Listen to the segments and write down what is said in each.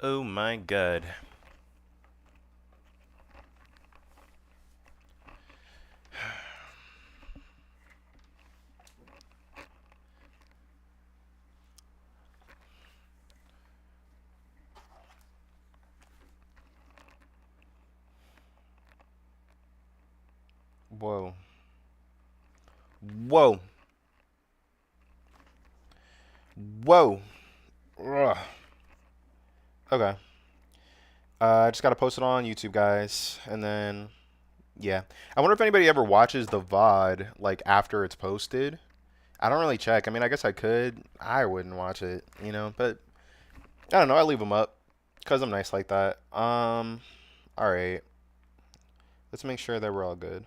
Oh my god. Whoa. Whoa. Whoa. Ugh. Okay. I just gotta post it on YouTube, guys, and then yeah. I wonder if anybody ever watches the VOD like after it's posted. I don't really check. I mean, I guess I could. I wouldn't watch it, but I don't know. I leave them up because I'm nice like that. All right. Let's make sure that we're all good.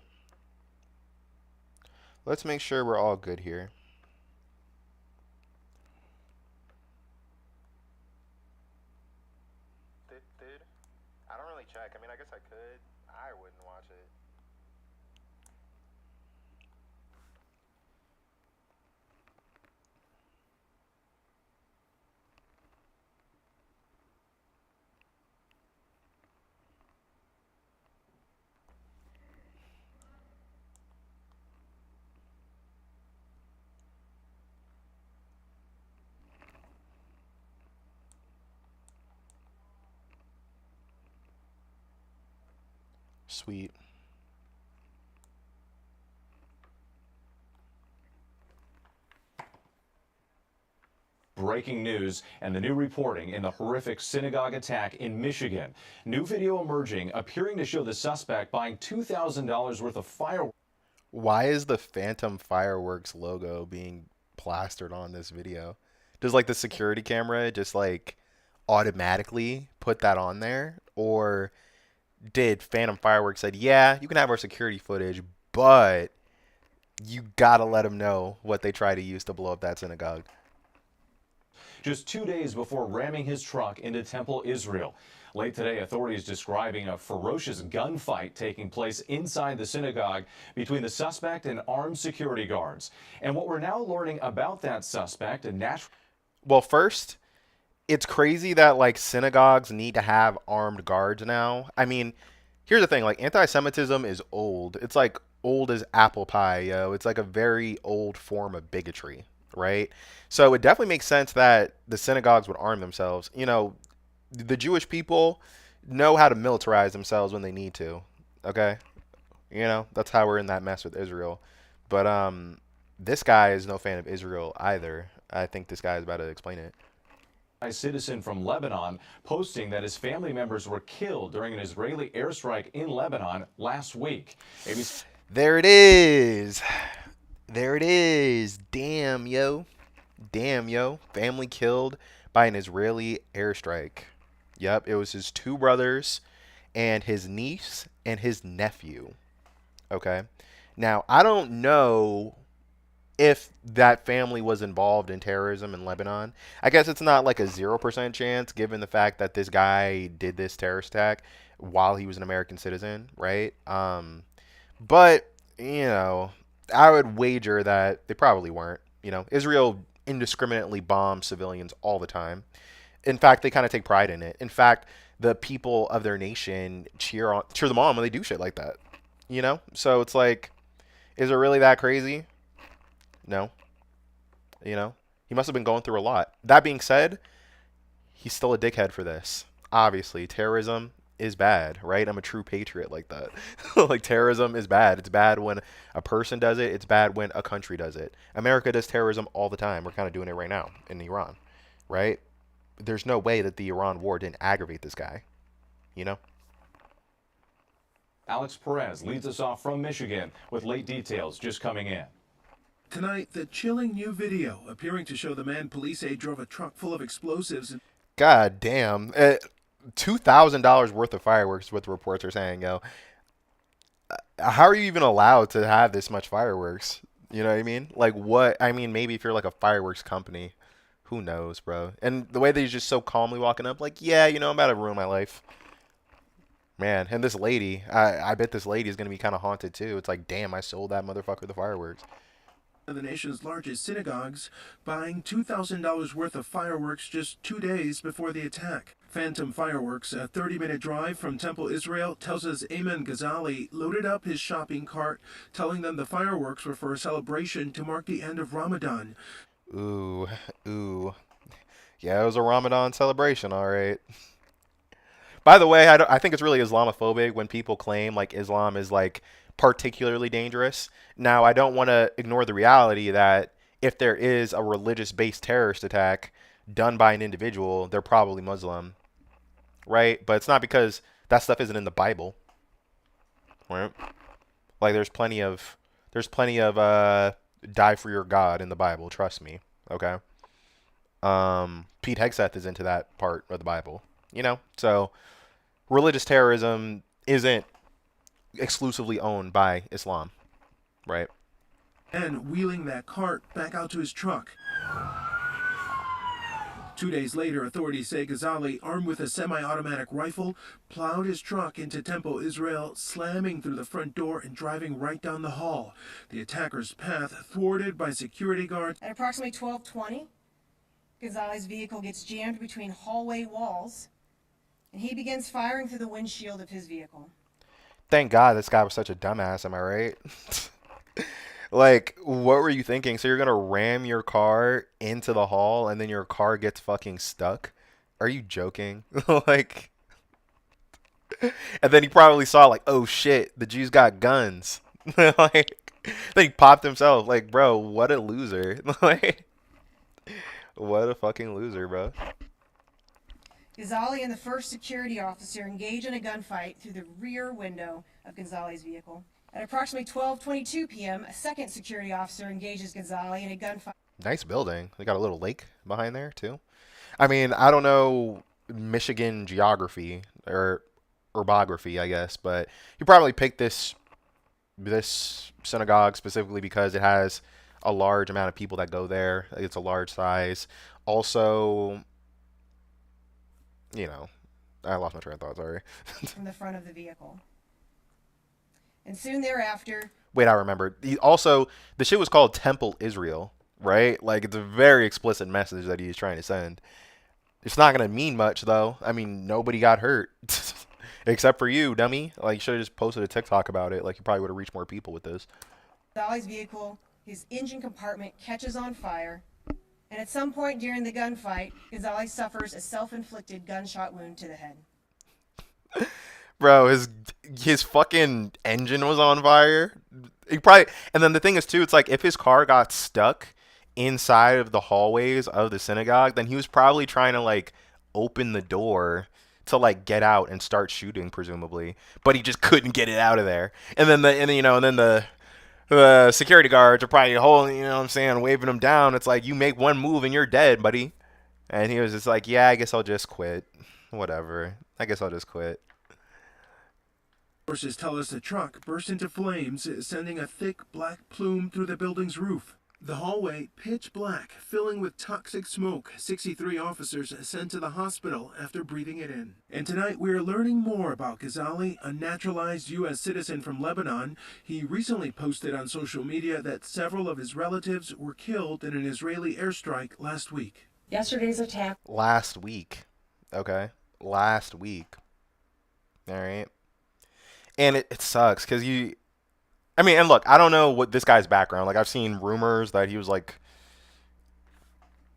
Let's make sure we're all good here. Dude, I don't really check. I mean, I guess I could. I wouldn't watch it. Sweet. Breaking news and the new reporting in the horrific synagogue attack in Michigan. New video emerging appearing to show the suspect buying $2,000 worth of fireworks. Why is the Phantom Fireworks logo being plastered on this video? Does like the security camera just like automatically put that on there? Or did Phantom Fireworks said, yeah, you can have our security footage, but you gotta let them know what they try to use to blow up that synagogue? Just 2 days before ramming his truck into Temple, Israel. Late today, authorities describing a ferocious gunfight taking place inside the synagogue between the suspect and armed security guards. And what we're now learning about that suspect, a natural. Well, first, it's crazy that like synagogues need to have armed guards now. I mean, here's the thing, like anti-Semitism is old. It's like old as apple pie, yo. It's like a very old form of bigotry, right? So it definitely makes sense that the synagogues would arm themselves. The Jewish people know how to militarize themselves when they need to. Okay? That's how we're in that mess with Israel. But this guy is no fan of Israel either. I think this guy is about to explain it. A citizen from Lebanon posting that his family members were killed during an Israeli airstrike in Lebanon last week. There it is. There it is. Damn, yo. Damn, yo. Family killed by an Israeli airstrike. Yep, it was his two brothers and his niece and his nephew. Okay. Now, I don't know if that family was involved in terrorism in Lebanon. I guess it's not like a 0% chance given the fact that this guy did this terrorist attack while he was an American citizen, right? But, I would wager that they probably weren't. Israel indiscriminately bombs civilians all the time. In fact, they kind of take pride in it. In fact, the people of their nation cheer them on when they do shit like that. So it's like, is it really that crazy? No. He must have been going through a lot. That being said, he's still a dickhead for this. Obviously, terrorism is bad, right? I'm a true patriot like that. Like terrorism is bad. It's bad when a person does it. It's bad when a country does it. America does terrorism all the time. We're kind of doing it right now in Iran, right? There's no way that the Iran war didn't aggravate this guy, you know? Alex Perez leads us off from Michigan with late details just coming in. Tonight, the chilling new video appearing to show the man police say drove a truck full of explosives and God damn. $2,000 worth of fireworks is what the reports are saying, yo. How are you even allowed to have this much fireworks? You know what I mean? Like what? I mean, maybe if you're like a fireworks company, who knows, bro? And the way that he's just so calmly walking up, like, yeah, I'm about to ruin my life. Man, and this lady, I bet this lady is going to be kind of haunted too. It's like, damn, I sold that motherfucker the fireworks. of the nation's largest synagogues, buying $2,000 worth of fireworks just 2 days before the attack. Phantom Fireworks, a 30-minute drive from Temple, Israel, tells us Ayman Ghazali loaded up his shopping cart, telling them the fireworks were for a celebration to mark the end of Ramadan. Ooh, ooh. Yeah, it was a Ramadan celebration, all right. By the way, I think it's really Islamophobic when people claim like Islam is like particularly dangerous. Now, I don't want to ignore the reality that if there is a religious-based terrorist attack done by an individual, they're probably Muslim, right? But it's not because that stuff isn't in the Bible, right? Like there's plenty of die for your God in the Bible, trust me. Okay. Pete Hegseth is into that part of the Bible, you know? So religious terrorism isn't exclusively owned by Islam, right? And wheeling that cart back out to his truck. 2 days later, authorities say Ghazali, armed with a semi-automatic rifle, plowed his truck into Temple, Israel, slamming through the front door and driving right down the hall. The attacker's path thwarted by security guards. At approximately 12:20, Ghazali's vehicle gets jammed between hallway walls, and he begins firing through the windshield of his vehicle. Thank God this guy was such a dumbass, am I right? Like, what were you thinking? So you're gonna ram your car into the hall and then your car gets fucking stuck? Are you joking? Like, and then he probably saw like, oh shit, the Jews got guns. Like, then he popped himself. Like, bro, what a loser. Like, what a fucking loser, bro. Ghazali and the first security officer engage in a gunfight through the rear window of Ghazali's vehicle. At approximately 12:22 p.m., a second security officer engages Ghazali in a gunfight. Nice building. They got a little lake behind there too. I mean, I don't know Michigan geography or urbography, I guess, but you probably picked this synagogue specifically because it has a large amount of people that go there. It's a large size. Also, you know, I lost my train of thought, sorry. From the front of the vehicle. And soon thereafter, Wait, I remember. Also, the shit was called Temple Israel, right? Like, it's a very explicit message that he's trying to send. It's not going to mean much, though. I mean, nobody got hurt. Except for you, dummy. Like, you should have just posted a TikTok about it. Like, you probably would have reached more people with this. Ghazali's vehicle, his engine compartment catches on fire, and at some point during the gunfight, Ghazali suffers a self-inflicted gunshot wound to the head. Bro, his fucking engine was on fire. He probably, and then the thing is too, it's like if his car got stuck inside of the hallways of the synagogue, then he was probably trying to like open the door to like get out and start shooting, presumably, but he just couldn't get it out of there. And then the security guards are probably holding, you know what I'm saying, waving him down. It's like, you make one move and you're dead, buddy. And he was just like, yeah, I guess I'll just quit. Whatever. I guess I'll just quit. Sources tell us the truck burst into flames, sending a thick black plume through the building's roof. The hallway pitch black, filling with toxic smoke. 63 officers sent to the hospital after breathing it in. And tonight we're learning more about Ghazali, a naturalized U.S. citizen from Lebanon. He recently posted on social media that several of his relatives were killed in an Israeli airstrike last week. Yesterday's attack. Last week. Okay. Last week. All right. And it sucks because and look, I don't know what this guy's background. Like, I've seen rumors that he was like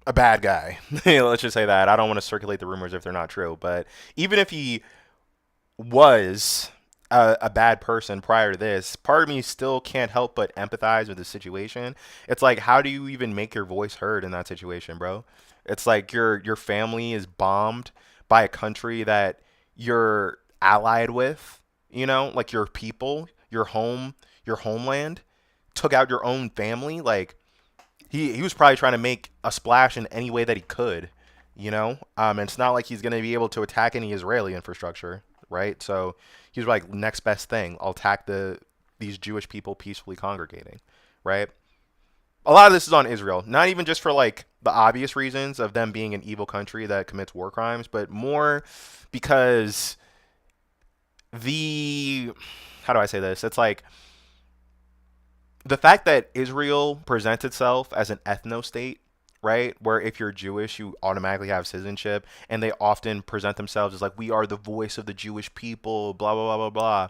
a bad guy. Let's just say that. I don't want to circulate the rumors if they're not true. But even if he was a bad person prior to this, part of me still can't help but empathize with the situation. It's like, how do you even make your voice heard in that situation, bro? It's like your family is bombed by a country that you're allied with. You know, like your people, your homeland, took out your own family. Like, he was probably trying to make a splash in any way that he could, you know. And it's not like he's going to be able to attack any Israeli infrastructure, right? So he was like, next best thing, I'll attack these Jewish people peacefully congregating, right? A lot of this is on Israel, not even just for like the obvious reasons of them being an evil country that commits war crimes, but more because how do I say this? It's like the fact that Israel presents itself as an ethno state, right? Where if you're Jewish, you automatically have citizenship, and they often present themselves as like, we are the voice of the Jewish people, blah, blah, blah, blah, blah.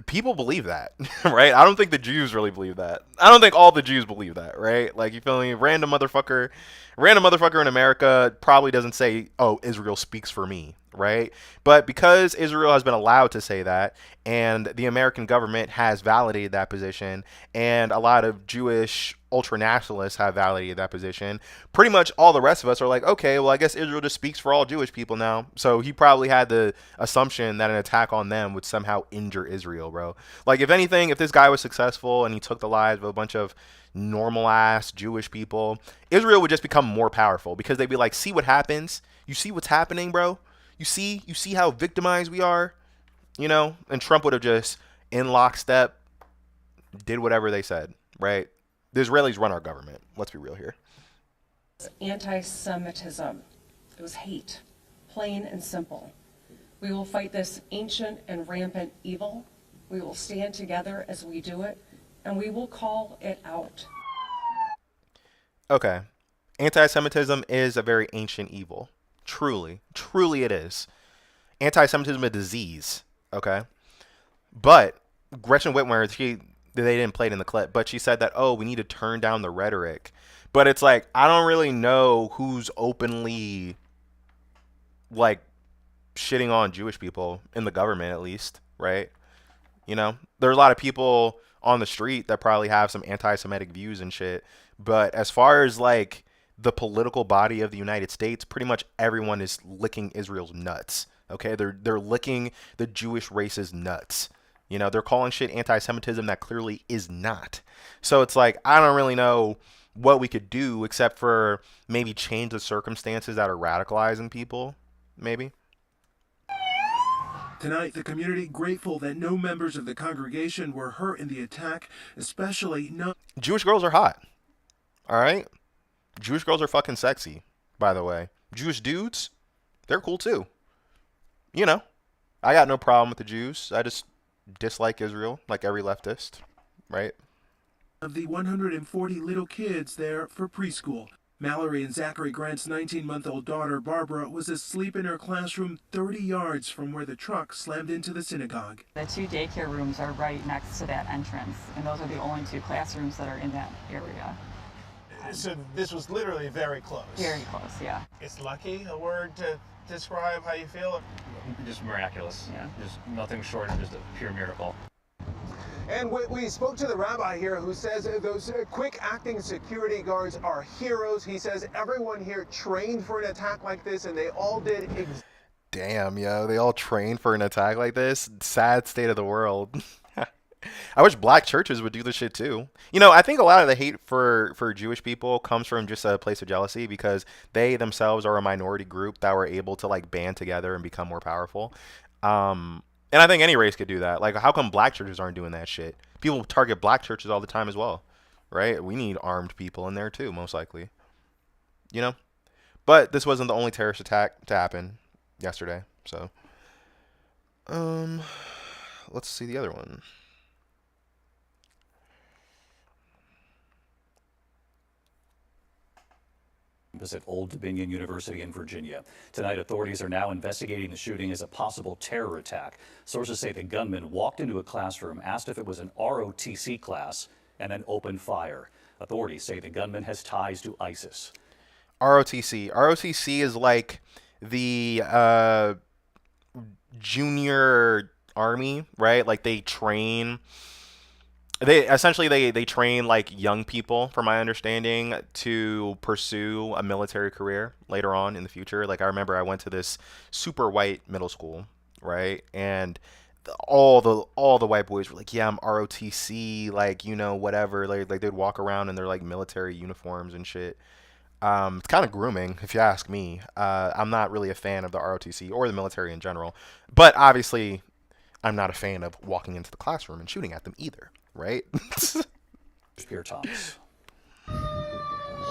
People believe that, right? I don't think the Jews really believe that. I don't think all the Jews believe that, right? Like, you feel me? Random motherfucker in America probably doesn't say, "Oh, Israel speaks for me," right? But because Israel has been allowed to say that, and the American government has validated that position, and a lot of Jewish ultranationalists have validated that position, pretty much all the rest of us are like, okay, well, I guess Israel just speaks for all Jewish people now. So he probably had the assumption that an attack on them would somehow injure Israel, bro. Like, if anything, if this guy was successful and he took the lives of a bunch of normal ass Jewish people, Israel would just become more powerful because they'd be like, see what happens? You see what's happening, bro? You see how victimized we are? You know? And Trump would have just in lockstep did whatever they said, right? The Israelis run our government. Let's be real here. Anti-Semitism. It was hate, plain and simple. We will fight this ancient and rampant evil. We will stand together as we do it, and we will call it out. Okay. Anti-Semitism is a very ancient evil. Truly. Truly it is. Anti-Semitism is a disease. Okay? But Gretchen Whitmer, they didn't play it in the clip, but she said that, oh, we need to turn down the rhetoric. But it's like, I don't really know who's openly, like, shitting on Jewish people in the government, at least, right? You know, there are a lot of people on the street that probably have some anti-Semitic views and shit. But as far as, like, the political body of the United States, pretty much everyone is licking Israel's nuts. Okay? They're licking the Jewish race's nuts. You know, they're calling shit anti-Semitism that clearly is not. So it's like, I don't really know what we could do except for maybe change the circumstances that are radicalizing people, maybe. Tonight, the community grateful that no members of the congregation were hurt in the attack, especially no. Jewish girls are hot. All right? Jewish girls are fucking sexy, by the way. Jewish dudes, they're cool too. You know, I got no problem with the Jews. I just dislike Israel, like every leftist, right? Of the 140 little kids there for preschool. Mallory and Zachary Grant's 19-month-old daughter, Barbara, was asleep in her classroom 30 yards from where the truck slammed into the synagogue. The two daycare rooms are right next to that entrance, and those are the only two classrooms that are in that area. So this was literally very close. Very close, yeah. It's lucky, a word to describe how you feel? Just miraculous. Yeah. Just nothing short of just a pure miracle. And we spoke to the rabbi here who says those quick-acting security guards are heroes. He says everyone here trained for an attack like this, and they all did Damn, yo, they all trained for an attack like this? Sad state of the world. I wish black churches would do this shit too. You know, I think a lot of the hate for Jewish people comes from just a place of jealousy because they themselves are a minority group that were able to, like, band together and become more powerful. And I think any race could do that. Like, how come black churches aren't doing that shit? People target black churches all the time as well, right? We need armed people in there too, most likely. You know? But this wasn't the only terrorist attack to happen yesterday, so. Let's see the other one. At Old Dominion University in Virginia. Tonight, authorities are now investigating the shooting as a possible terror attack. Sources say the gunman walked into a classroom, asked if it was an ROTC class, and then opened fire. Authorities say the gunman has ties to ISIS. ROTC is like the junior army, right? Like they train they train like young people, from my understanding, to pursue a military career later on in the future. Like, I remember I went to this super white middle school, right? And all the white boys were like, yeah, I'm ROTC, like, you know, whatever. Like they'd walk around in their like military uniforms and shit. It's kind of grooming, if you ask me. I'm not really a fan of the ROTC or the military in general, but obviously I'm not a fan of walking into the classroom and shooting at them either, right? Pierre Thomas.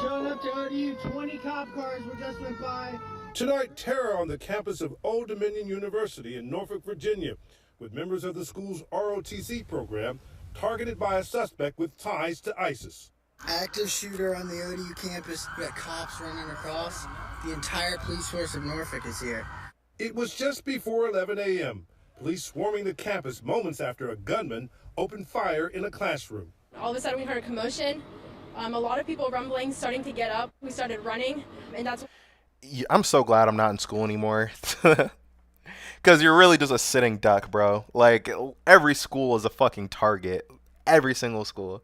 Showing up to ODU, 20 cop cars just went by. Tonight, terror on the campus of Old Dominion University in Norfolk, Virginia, with members of the school's ROTC program targeted by a suspect with ties to ISIS. Active shooter on the ODU campus. We got cops running across. The entire police force of Norfolk is here. It was just before 11 a.m. Police swarming the campus moments after a gunman opened fire in a classroom. All of a sudden we heard a commotion. A lot of people rumbling, starting to get up. We started running, and that's... I'm so glad I'm not in school anymore. Because you're really just a sitting duck, bro. Like, every school is a fucking target. Every single school.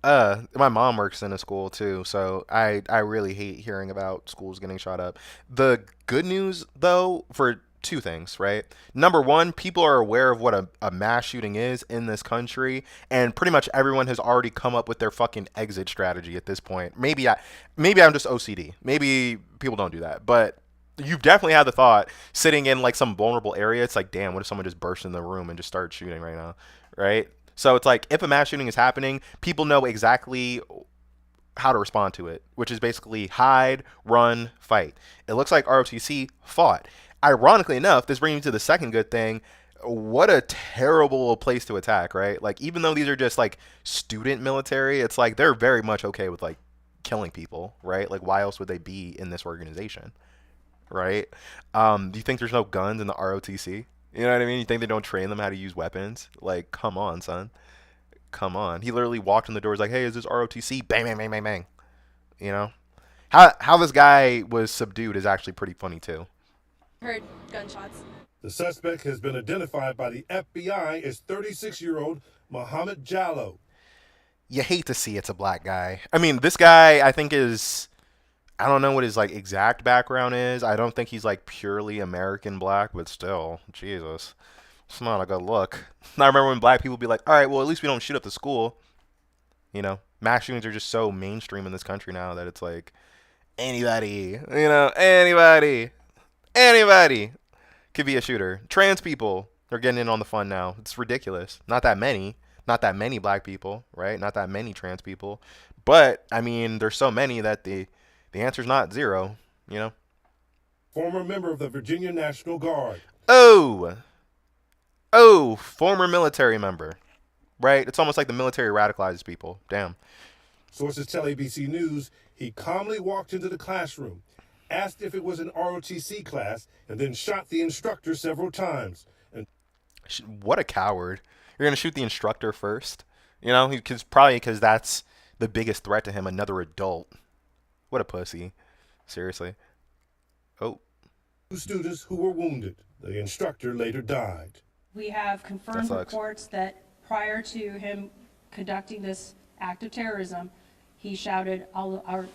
My mom works in a school too, so I really hate hearing about schools getting shot up. The good news, though, for two things, right? Number one, people are aware of what a mass shooting is in this country, and pretty much everyone has already come up with their fucking exit strategy at this point. Maybe I'm just OCD. Maybe people don't do that, but you've definitely had the thought sitting in like some vulnerable area. It's like, damn, what if someone just burst in the room and just started shooting right now, right? So it's like, if a mass shooting is happening, people know exactly how to respond to it, which is basically hide, run, fight. It looks like ROTC fought. Ironically enough, this brings me to the second good thing. What a terrible place to attack, right? Like, even though these are just like student military, it's like they're very much okay with like killing people, right? Like, why else would they be in this organization, right? Do you think there's no guns in the ROTC? You know what I mean? You think they don't train them how to use weapons? Like, come on, son. Come on. He literally walked in the doors like, hey, is this ROTC? Bang, bang, bang, bang, bang. You know? How this guy was subdued is actually pretty funny, too. Heard gunshots. The suspect has been identified by the FBI as 36-year-old Mohammed Jallo. You hate to see it's a black guy. I mean, this guy, I think is... I don't know what his like exact background is. I don't think he's like purely American black, but still, Jesus, it's not a good look. I remember when black people be like, all right, well, at least we don't shoot up the school. You know, mass shootings are just so mainstream in this country now that it's like anybody could be a shooter. Trans people are getting in on the fun now. It's ridiculous. Not that many black people, right? Not that many trans people, but I mean, there's so many that the answer's not zero, you know? Former member of the Virginia National Guard. Oh, former military member, right? It's almost like the military radicalizes people. Damn. Sources tell ABC News he calmly walked into the classroom, asked if it was an ROTC class, and then shot the instructor several times. And what a coward. You're going to shoot the instructor first? You know, probably because that's the biggest threat to him, another adult. What a pussy. Seriously. Oh. 2 students who were wounded. The instructor later died. We have confirmed reports that prior to him conducting this act of terrorism, he shouted,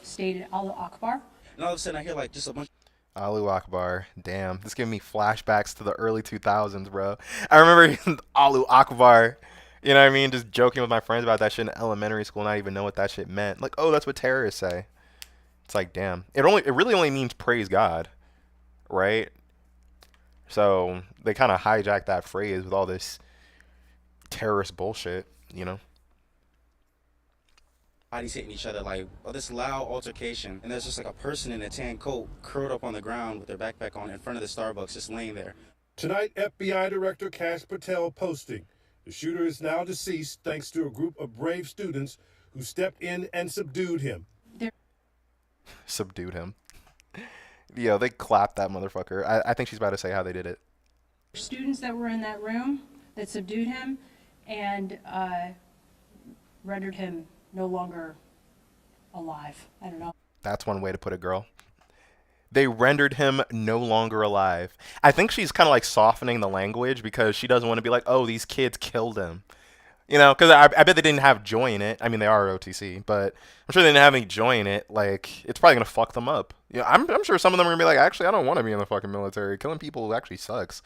stated, Allahu Akbar. And all of a sudden I hear like just a bunch. Allahu Akbar. Damn. This giving me flashbacks to the early 2000s, bro. I remember Allahu Akbar. You know what I mean? Just joking with my friends about that shit in elementary school and not even know what that shit meant. Like, oh, that's what terrorists say. It's like, damn. It really only means praise God, right? So they kind of hijacked that phrase with all this terrorist bullshit, you know? Bodies hitting each other, like this loud altercation, and there's just like a person in a tan coat curled up on the ground with their backpack on in front of the Starbucks, just laying there. Tonight, FBI Director Kash Patel posting, the shooter is now deceased thanks to a group of brave students who stepped in and subdued him. Subdued him. Yo, they clapped that motherfucker. I think she's about to say how they did it. Students that were in that room that subdued him and rendered him no longer alive. I don't know. That's one way to put it, girl. They rendered him no longer alive. I think she's kind of like softening the language because she doesn't want to be like, oh, these kids killed him. You know, because I bet they didn't have joy in it. I mean, they are OTC, but I'm sure they didn't have any joy in it. Like, it's probably going to fuck them up. You know, I'm sure some of them are going to be like, actually, I don't want to be in the fucking military. Killing people actually sucks.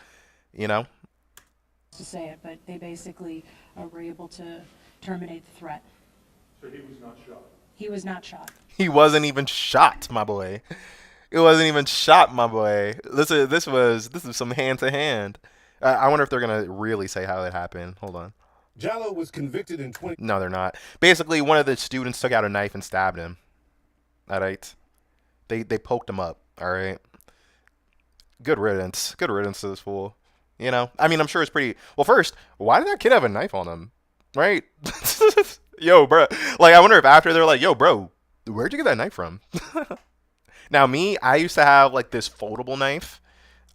You know? To say it, but they basically were able to terminate the threat. So he was not shot? He was not shot. He wasn't even shot, my boy. It wasn't even shot, my boy. This is some hand-to-hand. I wonder if they're going to really say how it happened. Hold on. Jallo was convicted in No, they're not. Basically, one of the students took out a knife and stabbed him. All right? They poked him up, all right? Good riddance. Good riddance to this fool. You know? I mean, I'm sure it's pretty... Well, first, why did that kid have a knife on him? right? Yo, bro. Like, I wonder if after they're like, yo, bro, where'd you get that knife from? Now, me, I used to have like this foldable knife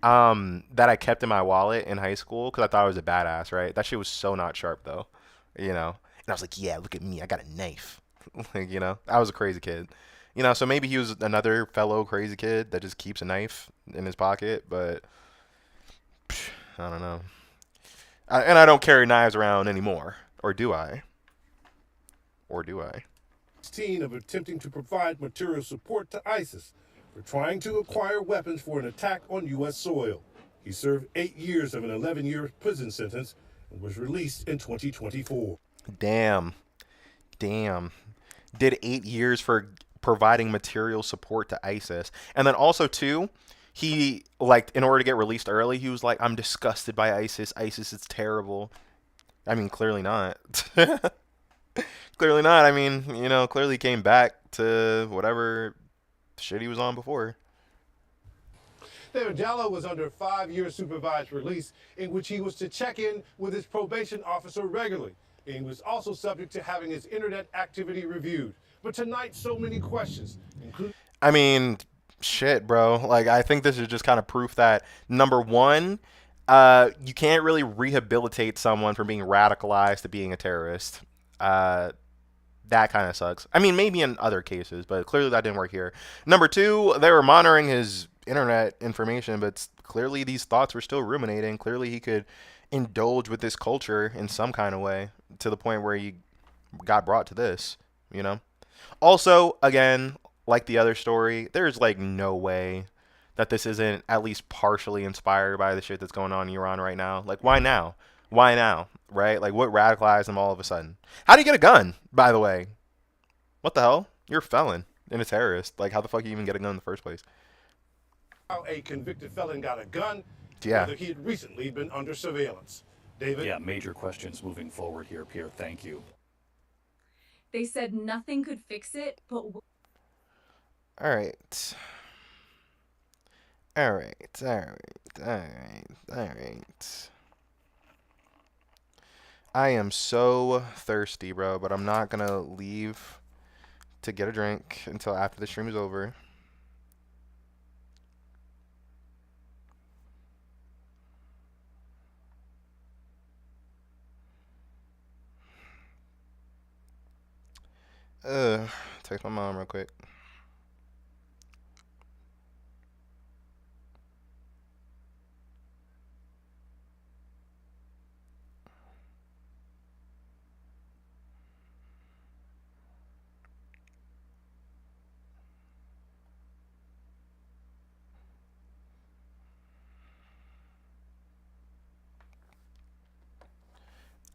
that I kept in my wallet in high school because I thought I was a badass, right? That shit was so not sharp though, you know. And I was like, yeah, look at me, I got a knife. Like, you know, I was a crazy kid, you know. So maybe he was another fellow crazy kid that just keeps a knife in his pocket, but I don't know. And I don't carry knives around anymore, or do I? Or do I? 16 of attempting to provide material support to ISIS for trying to acquire weapons for an attack on U.S. soil. He served 8 years of an 11-year prison sentence and was released in 2024. Damn. Did 8 years for providing material support to ISIS. And then also, too, he, like, in order to get released early, he was like, I'm disgusted by ISIS. ISIS is terrible. I mean, clearly not. Clearly not. I mean, you know, clearly came back to whatever shit he was on before. David Jallo was under a 5-year supervised release in which he was to check in with his probation officer regularly. And he was also subject to having his internet activity reviewed. But tonight, so many questions, including... I mean, shit, bro. Like, I think this is just kind of proof that, number one, you can't really rehabilitate someone from being radicalized to being a terrorist. That kind of sucks. I mean, maybe in other cases, but clearly that didn't work here. Number two, they were monitoring his internet information, but clearly these thoughts were still ruminating. Clearly he could indulge with this culture in some kind of way to the point where he got brought to this, you know? Also, again, like the other story, there's like no way that this isn't at least partially inspired by the shit that's going on in Iran right now. Like, why now? Why now? Right? Like, what radicalized him all of a sudden? How do you get a gun, by the way? What the hell? You're a felon and a terrorist. Like, how the fuck do you even get a gun in the first place? How a convicted felon got a gun, Yeah. whether he had recently been under surveillance. David? Yeah, major questions moving forward here, Pierre. Thank you. They said nothing could fix it, but... All right. All right. I am so thirsty, bro, but I'm not gonna leave to get a drink until after the stream is over. Text my mom real quick.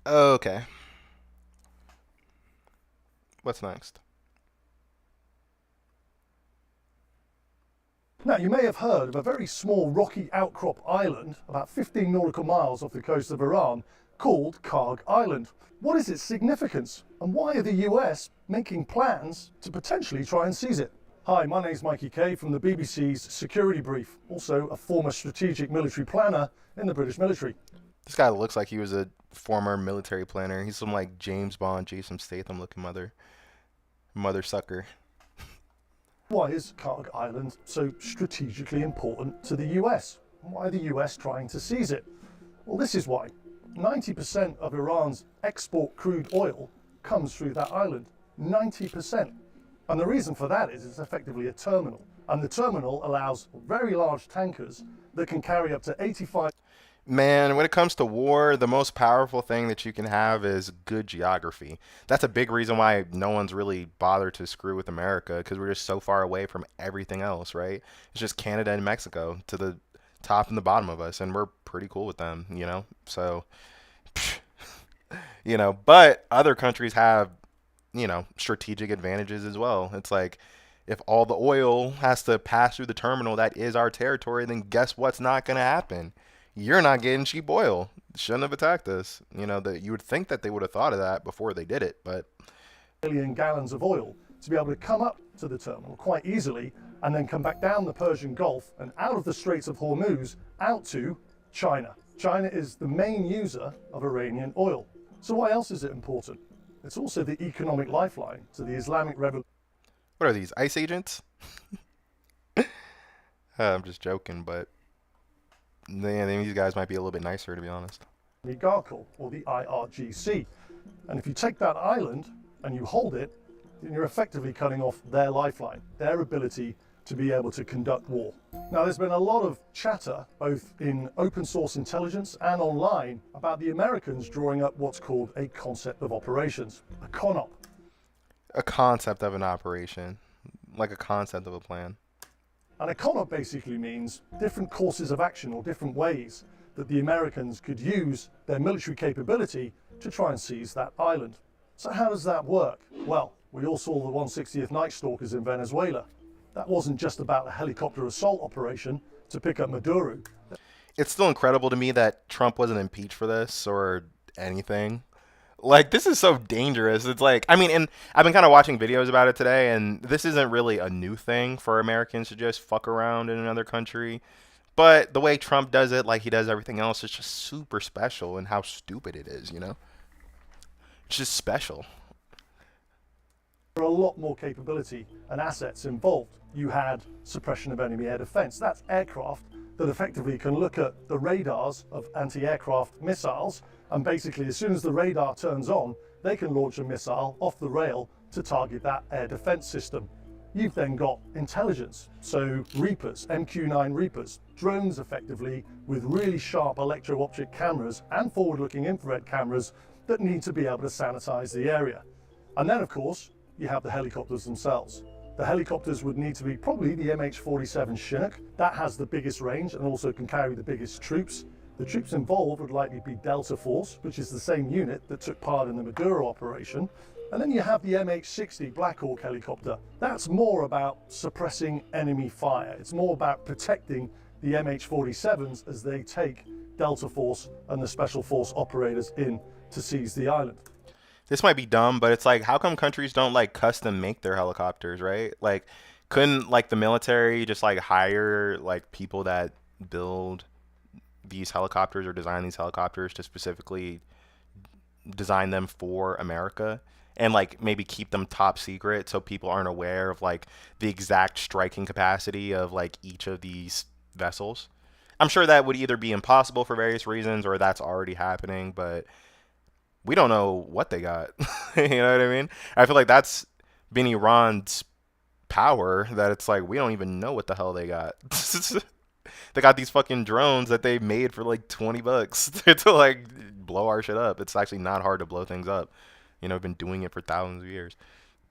Okay. What's next? Now, you may have heard of a very small rocky outcrop island about 15 nautical miles off the coast of Iran called Karg Island. What is its significance, and why are the US making plans to potentially try and seize it? Hi, my name's Mikey Kay from the BBC's Security Brief, also a former strategic military planner in the British military. This guy looks like he was a former military planner. He's some like James Bond, Jason Statham looking mother sucker. Why is Karg Island so strategically important to the US? Why are the US trying to seize it? Well, this is why. 90% of Iran's export crude oil comes through that island. 90%. And the reason for that is it's effectively a terminal. And the terminal allows very large tankers that can carry up to 85... Man, when it comes to war, the most powerful thing that you can have is good geography. That's a big reason why no one's really bothered to screw with America, because we're just so far away from everything else, right? It's just Canada and Mexico to the top and the bottom of us, and we're pretty cool with them, you know? So, you know, but other countries have, you know, strategic advantages as well. It's like, if all the oil has to pass through the terminal that is our territory, then guess what's not going to happen? You're not getting cheap oil. Shouldn't have attacked us. You know, that you would think that they would have thought of that before they did it, but... million gallons of oil to be able to come up to the terminal quite easily and then come back down the Persian Gulf and out of the Straits of Hormuz out to China. China is the main user of Iranian oil. So why else is it important? It's also the economic lifeline to the Islamic Revolution. What are these, ICE agents? I'm just joking, but yeah, these guys might be a little bit nicer, to be honest. Oligarchal, or the IRGC. And if you take that island and you hold it, then you're effectively cutting off their lifeline, their ability to be able to conduct war. Now, there's been a lot of chatter, both in open source intelligence and online, about the Americans drawing up what's called a concept of operations, a CONOP. A concept of an operation, like a concept of a plan. And a CONOP basically means different courses of action or different ways that the Americans could use their military capability to try and seize that island. So how does that work? Well, we all saw the 160th Night Stalkers in Venezuela. That wasn't just about a helicopter assault operation to pick up Maduro. It's still incredible to me that Trump wasn't impeached for this or anything. Like, this is so dangerous. It's like, I mean, and I've been kind of watching videos about it today, and this isn't really a new thing for Americans to just fuck around in another country. But the way Trump does it, like he does everything else, is just super special, and how stupid it is, you know? It's just special. There are a lot more capability and assets involved. You had suppression of enemy air defense. That's aircraft that effectively can look at the radars of anti-aircraft missiles, and basically as soon as the radar turns on, they can launch a missile off the rail to target that air defense system. You've then got intelligence, so Reapers, MQ-9 Reapers, drones effectively with really sharp electro-optic cameras and forward-looking infrared cameras that need to be able to sanitize the area. And then of course, you have the helicopters themselves. The helicopters would need to be probably the MH-47 Chinook. That has the biggest range and also can carry the biggest troops. The troops involved would likely be Delta Force, which is the same unit that took part in the Maduro operation. And then you have the MH-60 Black Hawk helicopter. That's more about suppressing enemy fire. It's more about protecting the MH-47s as they take Delta Force and the Special Force operators in to seize the island. This might be dumb, but it's like, how come countries don't like custom make their helicopters, right? Like, couldn't like the military just like hire like people that build these helicopters or design these helicopters to specifically design them for America, and like maybe keep them top secret so people aren't aware of like the exact striking capacity of like each of these vessels? I'm sure that would either be impossible for various reasons or that's already happening, but we don't know what they got. You know what I mean? I feel like that's been Iran's power, that it's like we don't even know what the hell they got. They got these fucking drones that they made for like $20 to like blow our shit up. It's actually not hard to blow things up. You know, I've been doing it for thousands of years.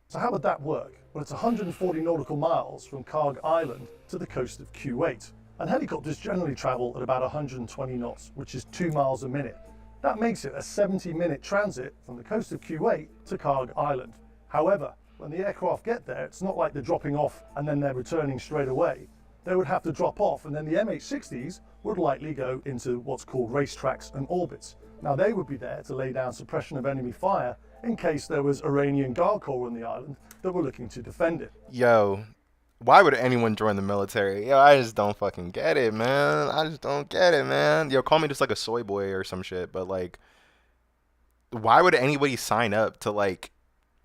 So how would that work? Well, it's 140 nautical miles from Karg Island to the coast of Kuwait. And helicopters generally travel at about 120 knots, which is 2 miles a minute. That makes it a 70-minute transit from the coast of Kuwait to Karg Island. However, when the aircraft get there, it's not like they're dropping off and then they're returning straight away. They would have to drop off, and then the MH-60s would likely go into what's called racetracks and orbits. Now, they would be there to lay down suppression of enemy fire in case there was Iranian Guard Corps on the island that were looking to defend it. Yo, why would anyone join the military? Yo, I just don't fucking get it, man. I just don't get it, man. Yo, call me just like a soy boy or some shit, but like, why would anybody sign up to like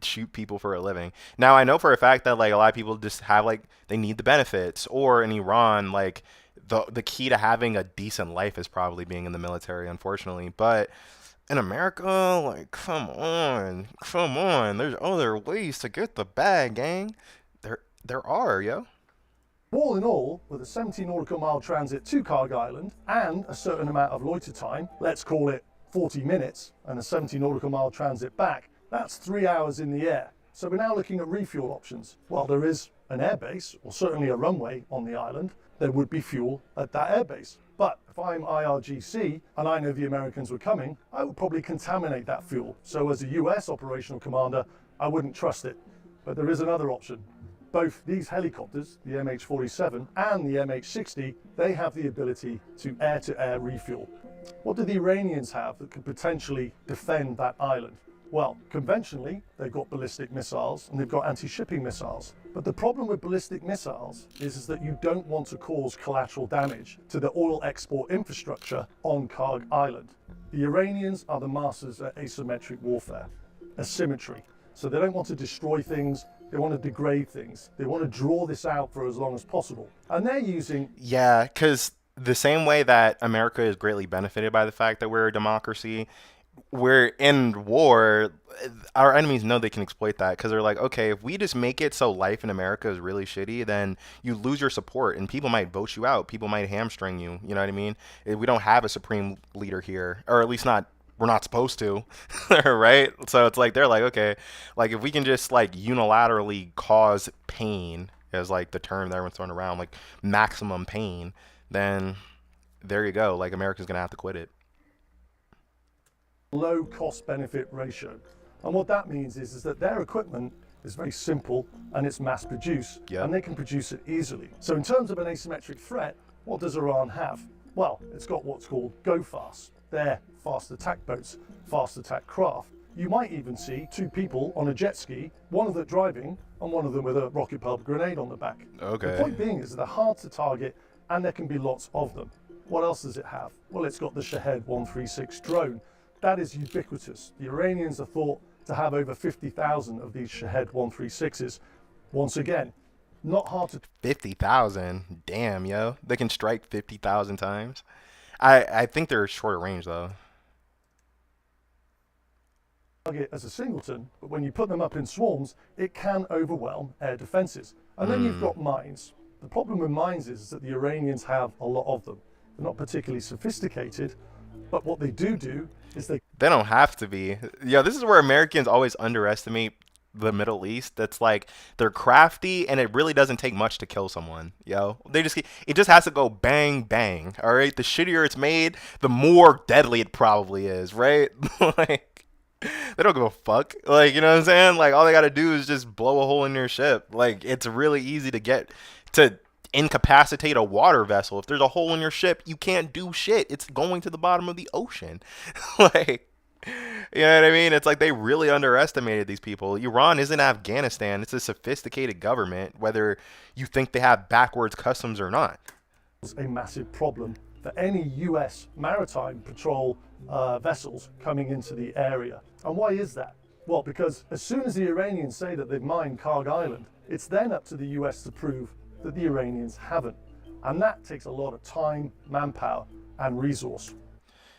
shoot people for a living? Now, I know for a fact that like a lot of people just have like, they need the benefits, or in Iran, like the key to having a decent life is probably being in the military, unfortunately. But in America, like, come on. There's other ways to get the bag, gang. There are, yo. All in all, with a 70 nautical mile transit to Karg Island and a certain amount of loiter time, let's call it 40 minutes, and a 70 nautical mile transit back, that's 3 hours in the air. So we're now looking at refuel options. While there is an airbase, or certainly a runway on the island, there would be fuel at that airbase. But if I'm IRGC and I know the Americans were coming, I would probably contaminate that fuel. So as a US operational commander, I wouldn't trust it. But there is another option. Both these helicopters, the MH-47 and the MH-60, they have the ability to air-to-air refuel. What do the Iranians have that could potentially defend that island? Well, conventionally, they've got ballistic missiles and they've got anti-shipping missiles. But the problem with ballistic missiles is that you don't want to cause collateral damage to the oil export infrastructure on Karg Island. The Iranians are the masters at asymmetric warfare, asymmetry. So they don't want to destroy things, they want to degrade things. They want to draw this out for as long as possible. And they're using... Yeah, because the same way that America is greatly benefited by the fact that we're a democracy, we're in war, our enemies know they can exploit that because they're like, okay, if we just make it so life in America is really shitty, then you lose your support and people might vote you out. People might hamstring you. You know what I mean? If we don't have a supreme leader here, or at least not, we're not supposed to, right? So it's like, they're like, okay, like if we can just like unilaterally cause pain, as like the term that everyone's throwing around, like maximum pain, then there you go. Like America's going to have to quit it. Low cost benefit ratio. And what that means is that their equipment is very simple and it's mass produced, and they can produce it easily. So in terms of an asymmetric threat, what does Iran have? Well, it's got what's called GOFAS. They're fast attack boats, fast attack craft. You might even see two people on a jet ski, one of them driving and one of them with a rocket propelled grenade on the back. Okay. The point being is that they're hard to target and there can be lots of them. What else does it have? Well, it's got the Shahed 136 drone. That is ubiquitous. The Iranians are thought to have over 50,000 of these Shahed 136s. Once again, not hard to... 50,000? Damn, yo. They can strike 50,000 times? I think they're shorter range, though. Target as a singleton, but when you put them up in swarms, it can overwhelm air defenses. And then you've got mines. The problem with mines is that the Iranians have a lot of them. They're not particularly sophisticated, but what they do is they don't have to be. Yo, this is where Americans always underestimate the Middle East. That's like, they're crafty and it really doesn't take much to kill someone. Yo, it just has to go bang bang. All right, the shittier it's made, the more deadly it probably is, right? Like, they don't give a fuck. Like, you know what I'm saying? Like, all they gotta do is just blow a hole in your ship. Like, it's really easy to incapacitate a water vessel. If there's a hole in your ship, you can't do shit. It's going to the bottom of the ocean. Like, you know what I mean? It's like they really underestimated these people. Iran isn't Afghanistan. It's a sophisticated government, whether you think they have backwards customs or not. It's a massive problem for any US maritime patrol vessels coming into the area. And why is that? Well, because as soon as the Iranians say that they've mined Karg Island, it's then up to the US to prove that the Iranians haven't. And that takes a lot of time, manpower, and resource.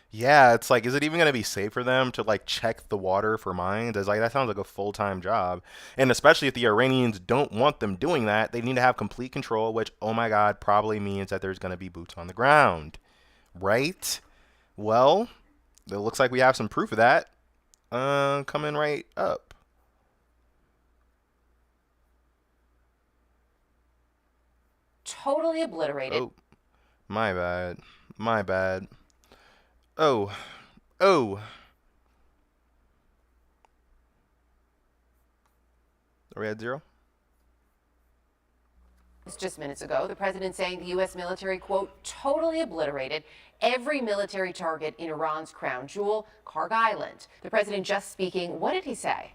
Yeah, it's like, is it even going to be safe for them to like check the water for mines? It's like, that sounds like a full-time job. And especially if the Iranians don't want them doing that, they need to have complete control, which, oh my God, probably means that there's going to be boots on the ground. Right? Well, it looks like we have some proof of that coming right up. Totally obliterated. Oh, my bad. My bad. Oh. Are we at 0? Just minutes ago, the president saying the U.S. military, quote, totally obliterated every military target in Iran's crown jewel, Karg Island. The president just speaking. What did he say?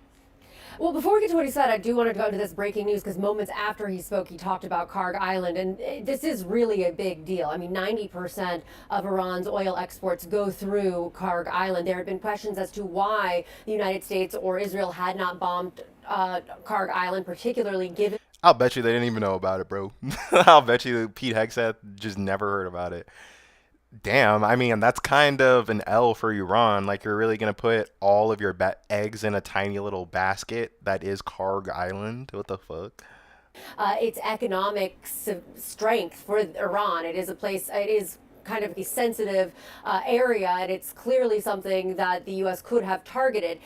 Well, before we get to what he said, I do want to go to this breaking news because moments after he spoke, he talked about Karg Island, and this is really a big deal. I mean, 90% of Iran's oil exports go through Karg Island. There have been questions as to why the United States or Israel had not bombed Karg Island, particularly given... I'll bet you they didn't even know about it, bro. I'll bet you Pete Hegseth just never heard about it. Damn, I mean, that's kind of an L for Iran. Like, you're really going to put all of your eggs in a tiny little basket that is Karg Island? What the fuck? Its economic strength for Iran. It is a place, it is kind of a sensitive area, and it's clearly something that the U.S. could have targeted.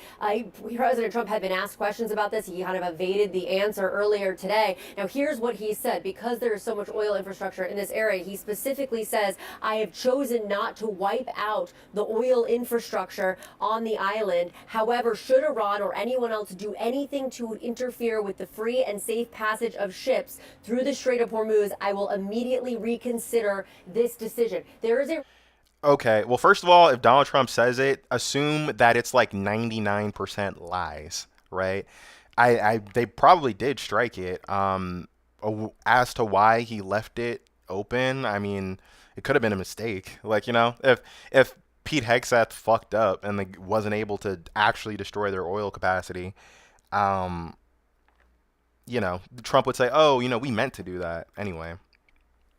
President Trump had been asked questions about this. He kind of evaded the answer earlier today. Now, here's what he said. Because there is so much oil infrastructure in this area, he specifically says, I have chosen not to wipe out the oil infrastructure on the island. However, should Iran or anyone else do anything to interfere with the free and safe passage of ships through the Strait of Hormuz, I will immediately reconsider this decision. There is a... Okay, well, first of all, if Donald Trump says it, assume that it's like 99% lies, right? They probably did strike it. As to why he left it open, I mean, it could have been a mistake. Like, you know, if Pete Hegseth fucked up and they wasn't able to actually destroy their oil capacity. You know, Trump would say, "Oh, you know, we meant to do that anyway."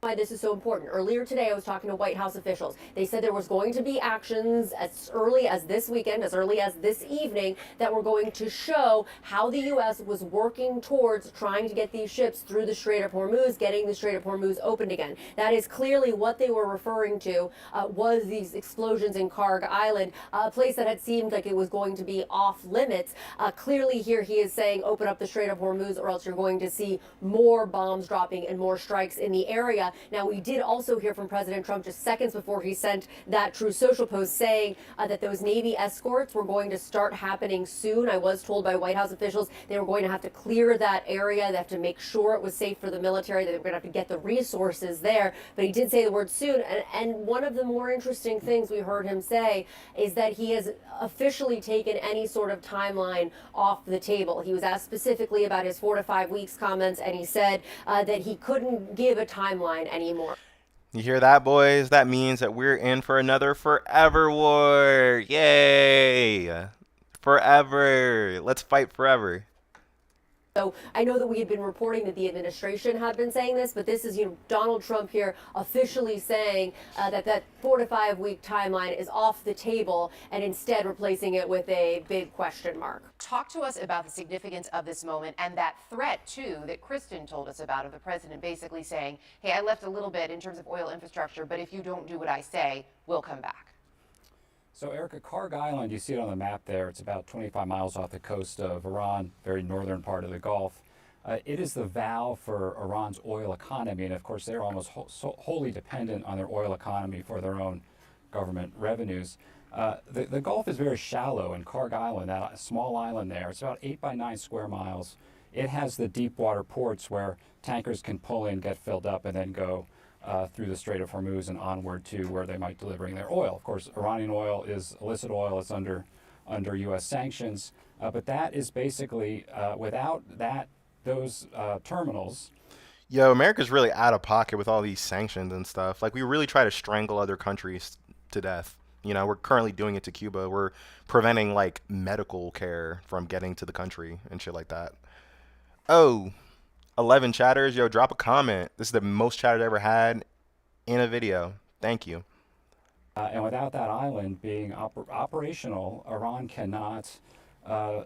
Why this is so important. Earlier today, I was talking to White House officials. They said there was going to be actions as early as this weekend, as early as this evening, that were going to show how the U.S. was working towards trying to get these ships through the Strait of Hormuz, getting the Strait of Hormuz opened again. That is clearly what they were referring to, was these explosions in Karg Island, a place that had seemed like it was going to be off limits. Clearly here he is saying, open up the Strait of Hormuz or else you're going to see more bombs dropping and more strikes in the area. Now, we did also hear from President Trump just seconds before he sent that Truth Social post saying that those Navy escorts were going to start happening soon. I was told by White House officials they were going to have to clear that area. They have to make sure it was safe for the military, that they were going to have to get the resources there. But he did say the word soon. And one of the more interesting things we heard him say is that he has officially taken any sort of timeline off the table. He was asked specifically about his 4 to 5 weeks comments, and he said that he couldn't give a timeline anymore. You hear that, boys? That means that we're in for another forever war. Yay! Forever. Let's fight forever. So I know that we had been reporting that the administration had been saying this, but this is, Donald Trump here officially saying that 4 to 5 week timeline is off the table, and instead replacing it with a big question mark. Talk to us about the significance of this moment and that threat, too, that Kristen told us about, of the president basically saying, hey, I left a little bit in terms of oil infrastructure, but if you don't do what I say, we'll come back. So, Erica, Karg Island, you see it on the map there. It's about 25 miles off the coast of Iran, very northern part of the Gulf. It is the valve for Iran's oil economy, and of course, they're almost wholly dependent on their oil economy for their own government revenues. The Gulf is very shallow, and Karg Island, that small island there, it's about 8 by 9 square miles. It has the deep water ports where tankers can pull in, get filled up, and then go through the Strait of Hormuz and onward to where they might be delivering their oil. Of course, Iranian oil is illicit oil. It's under U.S. sanctions. But that is basically, without those terminals. Yo, America's really out of pocket with all these sanctions and stuff. Like, we really try to strangle other countries to death. You know, we're currently doing it to Cuba. We're preventing, like, medical care from getting to the country and shit like that. Oh, 11 chatters. Yo, drop a comment. This is the most chatters I ever had in a video. Thank you. And without that island being operational, Iran cannot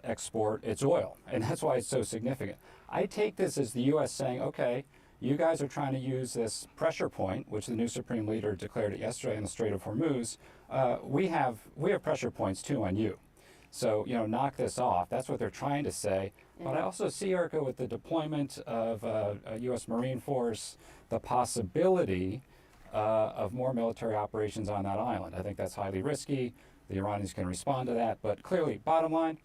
export its oil. And that's why it's so significant. I take this as the U.S. saying, okay, you guys are trying to use this pressure point, which the new Supreme Leader declared it yesterday in the Strait of Hormuz. We have pressure points too on you. So, knock this off. That's what they're trying to say. But I also see, Erica, with the deployment of a U.S. Marine Force, the possibility of more military operations on that island. I think that's highly risky. The Iranians can respond to that. But clearly, bottom line,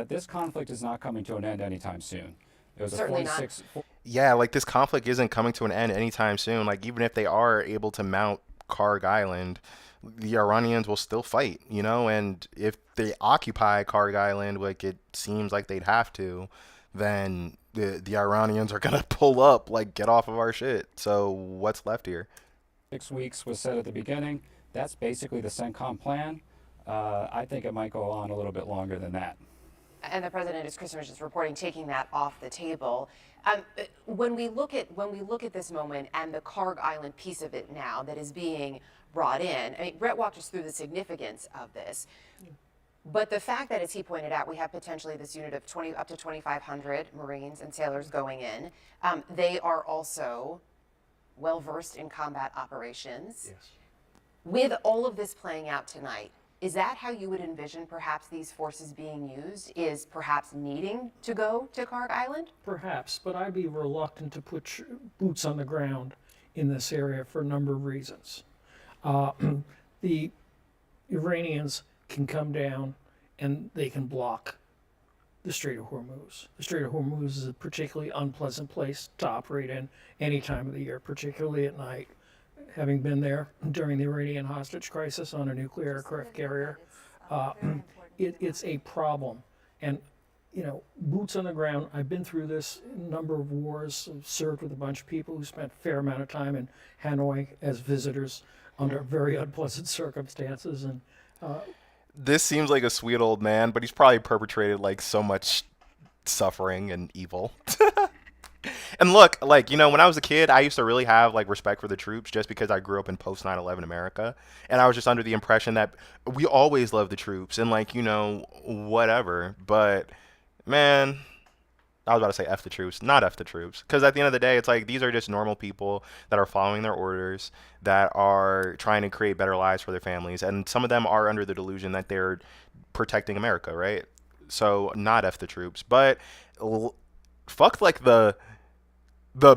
this conflict is not coming to an end anytime soon. It was Certainly a 46. Yeah, like, this conflict isn't coming to an end anytime soon. Like, even if they are able to mount Karg Island, the Iranians will still fight, and if they occupy Karg Island, like it seems like they'd have to, then the Iranians are going to pull up, like, get off of our shit. So what's left here? 6 weeks was said at the beginning. That's basically the CENTCOM plan. I think it might go on a little bit longer than that. And the president, as Kristen was just reporting, taking that off the table. When we look at this moment and the Karg Island piece of it now that is being brought in, I mean, Brett walked us through the significance of this. But the fact that, as he pointed out, we have potentially this unit of up to 2,500 Marines and sailors going in. They are also well versed in combat operations. Yes. With all of this playing out tonight, is that how you would envision perhaps these forces being used? Is perhaps needing to go to Karg Island? Perhaps, but I'd be reluctant to put boots on the ground in this area for a number of reasons. The Iranians can come down and they can block the Strait of Hormuz. The Strait of Hormuz is a particularly unpleasant place to operate in any time of the year, particularly at night. Having been there during the Iranian hostage crisis on a nuclear aircraft carrier, it's a problem. And, boots on the ground, I've been through this number of wars, served with a bunch of people who spent a fair amount of time in Hanoi as visitors. under very unpleasant circumstances. And This seems like a sweet old man, but he's probably perpetrated like so much suffering and evil. And look, like, you know, when I was a kid, I used to really have like respect for the troops just because I grew up in post 9/11 America. And I was just under the impression that we always love the troops and like, you know, whatever. But man, I was about to say F the troops, not F the troops. Because at the end of the day, it's like these are just normal people that are following their orders, that are trying to create better lives for their families. And some of them are under the delusion that they're protecting America, right? So not F the troops. But fuck like the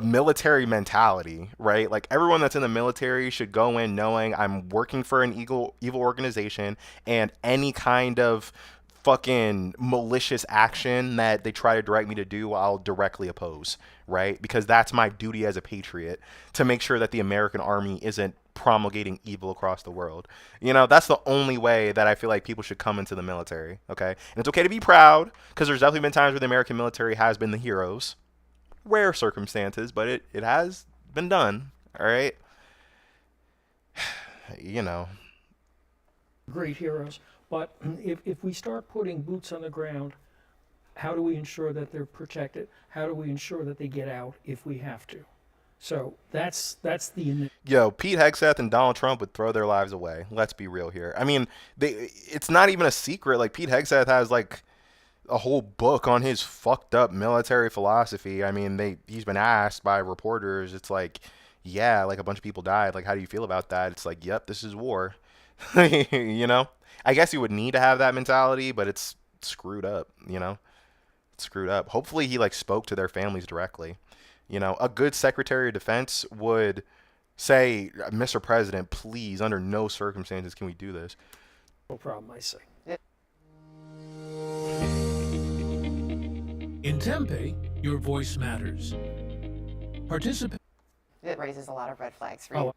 military mentality, right? Like everyone that's in the military should go in knowing I'm working for an evil organization, and any kind of fucking malicious action that they try to direct me to do, I'll directly oppose, right? Because that's my duty as a patriot, to make sure that the American army isn't promulgating evil across the world. You know, that's the only way that I feel like people should come into the military, okay? And it's okay to be proud, because there's definitely been times where the American military has been the heroes. Rare circumstances, but it has been done, all right? You know. great heroes. But if we start putting boots on the ground, how do we ensure that they're protected? How do we ensure that they get out if we have to? So that's the Yo, Pete Hegseth and Donald Trump would throw their lives away. Let's be real here. I mean, it's not even a secret. Like, Pete Hegseth has like a whole book on his fucked up military philosophy. I mean, he's been asked by reporters. It's like, yeah, like a bunch of people died. Like, how do you feel about that? It's like, yep, this is war. You know, I guess you would need to have that mentality, but it's screwed up. You know, it's screwed up. Hopefully, he like spoke to their families directly. You know, a good Secretary of Defense would say, Mr. President, please, under no circumstances can we do this. no problem, I say. In Tempe, your voice matters. Participate. It raises a lot of red flags for you.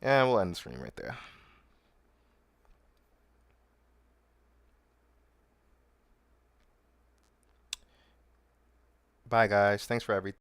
Yeah, we'll end the stream right there. Bye, guys. Thanks for everything.